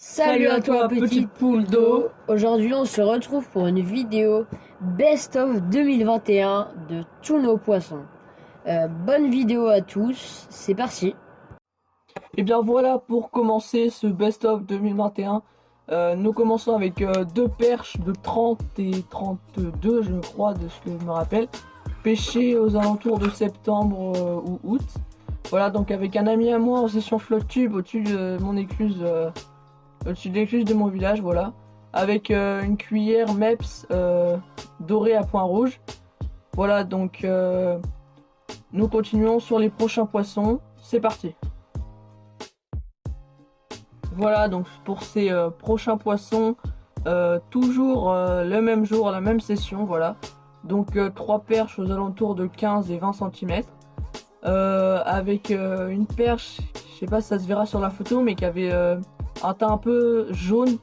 Salut à toi petite poule d'eau. Aujourd'hui on se retrouve pour une vidéo Best of 2021 de tous nos poissons. Bonne vidéo à tous, c'est parti. Et bien voilà pour commencer ce best-of 2021. Nous commençons avec deux perches de 30 et 32 je crois de ce que je me rappelle. Pêchées aux alentours de septembre ou août. Voilà, donc avec un ami à moi en session flotte tube au-dessus de mon écluse, au-dessus de l'écluse de mon village, voilà. Avec une cuillère MEPS dorée à point rouge. Voilà, donc nous continuons sur les prochains poissons. C'est parti. Voilà, donc pour ces prochains poissons, toujours le même jour, la même session, voilà. Donc 3 perches aux alentours de 15 et 20 cm. Avec une perche, je sais pas si ça se verra sur la photo, mais qui avait un teint un peu jaune.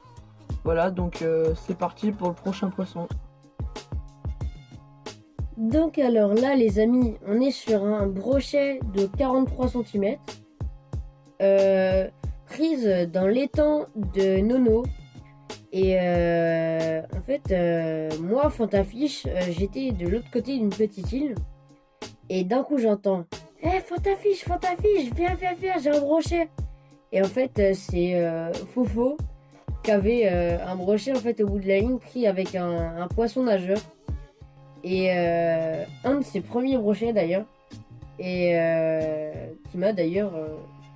Voilà, donc c'est parti pour le prochain poisson. Donc alors là les amis, on est sur un brochet de 43 cm. Prise dans l'étang de Nono. Et en fait, moi, Fantafiche, j'étais de l'autre côté d'une petite île. Et d'un coup, j'entends Fantafiche, Fantafiche, viens, j'ai un brochet. Et en fait, c'est Fofo qui avait un brochet en fait, au bout de la ligne pris avec un poisson nageur. Et un de ses premiers brochets d'ailleurs. Et qui m'a d'ailleurs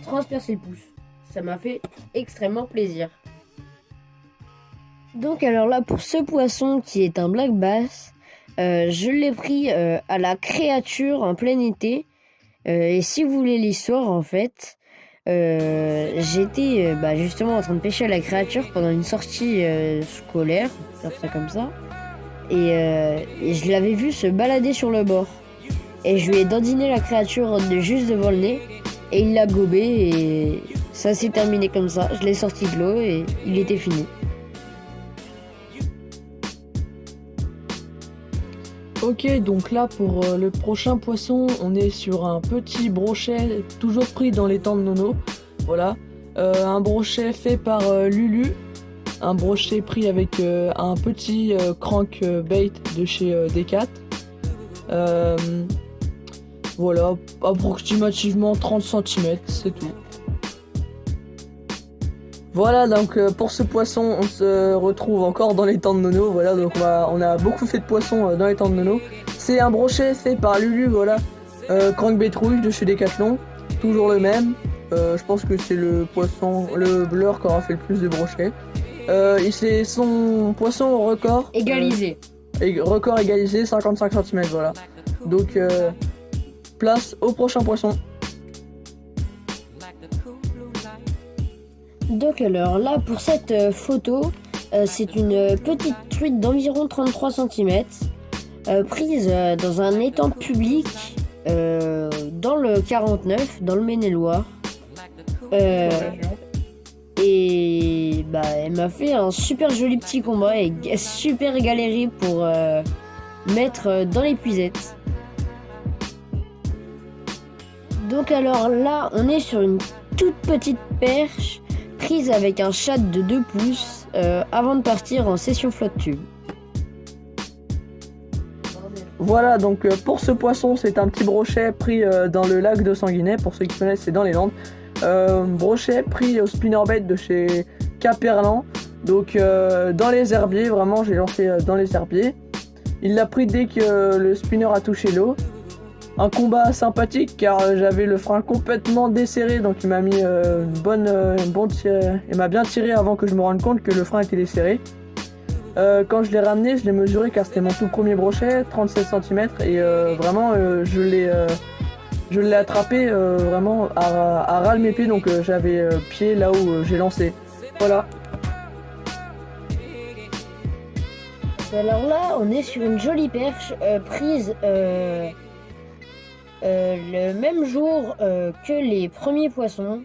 transpercé le pouce. Ça m'a fait extrêmement plaisir. Donc alors là, pour ce poisson qui est un black bass, je l'ai pris à la créature en plein été. Et si vous voulez l'histoire, en fait, j'étais justement en train de pêcher à la créature pendant une sortie scolaire, faire ça comme ça. Et je l'avais vu se balader sur le bord. Et je lui ai dandiné la créature juste devant le nez. Et il l'a gobé et ça s'est terminé comme ça. Je l'ai sorti de l'eau et il était fini. Ok, donc là pour le prochain poisson, on est sur un petit brochet toujours pris dans les temps de Nono. Voilà, un brochet fait par Lulu, un brochet pris avec un petit crankbait de chez Decat. Voilà, approximativement 30 cm, c'est tout. Voilà, donc pour ce poisson, on se retrouve encore dans les temps de Nono. Voilà, donc on a beaucoup fait de poissons dans les temps de Nono. C'est un brochet fait par Lulu, voilà. Crankbait rouge de chez Decathlon, toujours le même. Je pense que c'est le poisson, le bleur qui aura fait le plus de brochets. Et c'est son poisson au record. Égalisé. Record égalisé, 55 cm, voilà. Donc, place au prochain poisson. Donc alors là pour cette photo, c'est une petite truite d'environ 33 cm prise dans un étang public dans le 49, dans le Maine-et-Loire. Et elle m'a fait un super joli petit combat et super galéré pour mettre dans l'épuisette. Donc alors là on est sur une toute petite perche prise avec un chat de 2 pouces avant de partir en session flotte tube. Voilà, donc pour ce poisson, c'est un petit brochet pris dans le lac de Sanguinet. Pour ceux qui connaissent, c'est dans les Landes. Brochet pris au spinnerbait de chez Caperlan. Donc dans les herbiers, vraiment, j'ai lancé dans les herbiers. Il l'a pris dès que le spinner a touché l'eau. Un combat sympathique car j'avais le frein complètement desserré, donc il m'a mis il m'a bien tiré avant que je me rende compte que le frein était desserré. Quand je l'ai ramené, je l'ai mesuré car c'était mon tout premier brochet, 37 cm, et vraiment je l'ai attrapé vraiment à ras de mes pieds, donc j'avais pied là où j'ai lancé. Voilà. Alors là on est sur une jolie perche prise le même jour que les premiers poissons.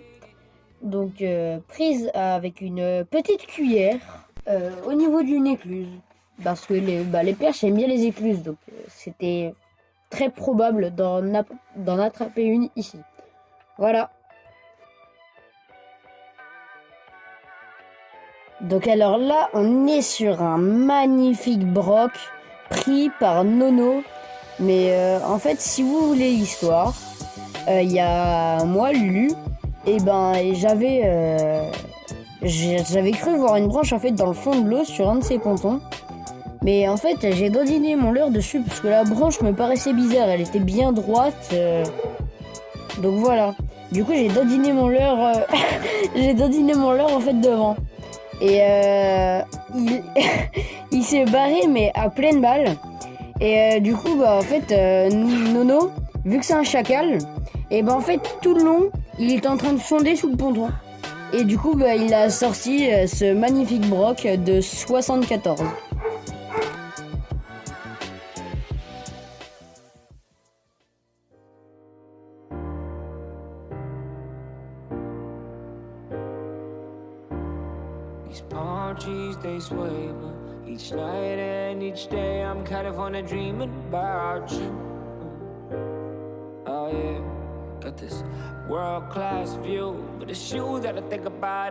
Donc prise avec une petite cuillère au niveau d'une écluse. Parce que les perches aiment bien les écluses. Donc c'était très probable d'en attraper une ici. Voilà. Donc alors là, on est sur un magnifique broc pris par Nono. Mais en fait, si vous voulez l'histoire, il y a moi, Lulu, et j'avais cru voir une branche en fait dans le fond de l'eau sur un de ces pontons. Mais en fait, j'ai dodiné mon leurre dessus parce que la branche me paraissait bizarre. Elle était bien droite. Donc voilà. Du coup, j'ai dodiné mon leurre. J'ai dodiné mon leurre en fait devant. Et il s'est barré mais à pleine balle. Et du coup, bah en fait, Nono, vu que c'est un chacal, et ben en fait tout le long, il était en train de sonder sous le ponton. Et du coup, bah il a sorti ce magnifique broc de 74. These palm trees, they sway me. Each night and each day I'm kind of on a dreaming about you. Oh yeah, got this world-class view, but it's you that I think about.